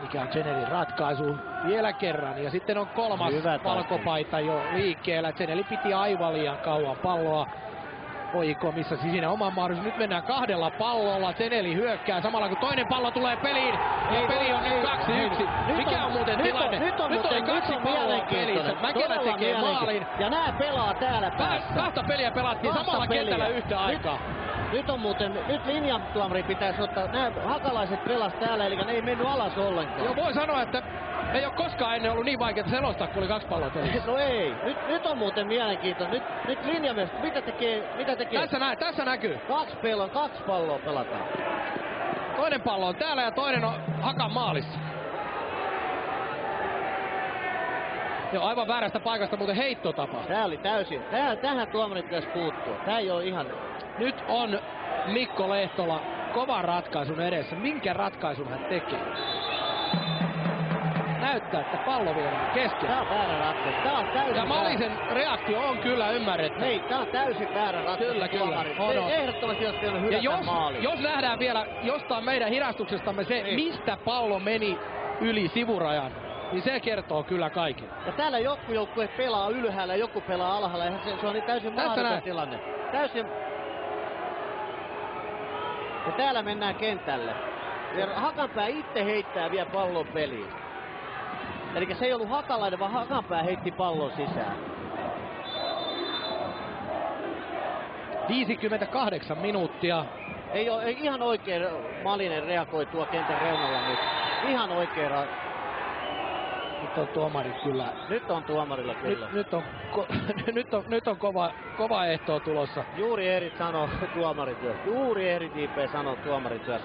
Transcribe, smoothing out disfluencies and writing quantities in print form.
mikä on Zenelin ratkaisu vielä kerran. Ja sitten on kolmas valkopaita jo liikkeellä. Zeneli piti aivan liian kauan palloa. HJK missasi siinä oman mahdollisuuden. Nyt mennään kahdella pallolla. Zeneli hyökkää samalla kun toinen pallo tulee peliin. Ja peli on nyt 2-1. Mikä on muuten tilanne? Nyt on kaksi palloa pelissä. Mäkelä tekee maalin. Ja nää pelaa täällä päässä. Kahta peliä pelattiin samalla kentällä yhtä aikaa. Nyt linjatuomari pitäisi ottaa. Nämä hakalaiset pelas täällä, eli ne ei mennyt alas ollenkaan. Joo, voi sanoa, että ei ole koskaan ennen ollut niin vaikeaa selostaa, kun oli kaksi palloa pelissä. No ei. Nyt on muuten mielenkiintoinen. Nyt linjamies, mitä tekee? Tässä näkyy. Kaksi palloa pelataan. Toinen pallo on täällä ja toinen on Hakan maalissa. Joo, aivan väärästä paikasta muuten heitto tapahtuu. Tää oli täysin. Tähän tuomarin pitäisi puuttua. Tää ei ole ihan... Nyt on Mikko Lehtola kovan ratkaisun edessä. Minkä ratkaisun hän tekee? Näyttää, että pallo vielä keskellä. Tää on väärä ratkaisu. Tää on täysin ja Malisen reaktio on kyllä ymmärretty. Ei, tää on täysin väärä ratkaisu. Kyllä. Ehdottomasti olisi pitänyt hylätä maaliin. Jos nähdään vielä jostain meidän hidastuksestamme se, mistä pallo meni yli sivurajan, niin se kertoo kyllä kaiken. Ja täällä joku joukkue pelaa ylhäällä, joku pelaa alhaalla. Ja se on niin täysin mahdoton tilanne. Täysin... Ja täällä mennään kentälle. Ja Hakanpää itse heittää vielä pallon peliin. Eli se ei ollut Hakalainen, vaan Hakanpää heitti pallon sisään. 58 minuuttia. Ei ihan oikein Malinen reagoi tuo kentän reunalla nyt. Ihan oikein Nyt on tuomari kyllä. Nyt on tuomarilla kyllä. Nyt on kova ehtoo tulossa. Juuri Erik sanoo tuomarityössä. Juuri Erik J.P. sanoo tuomarityössä.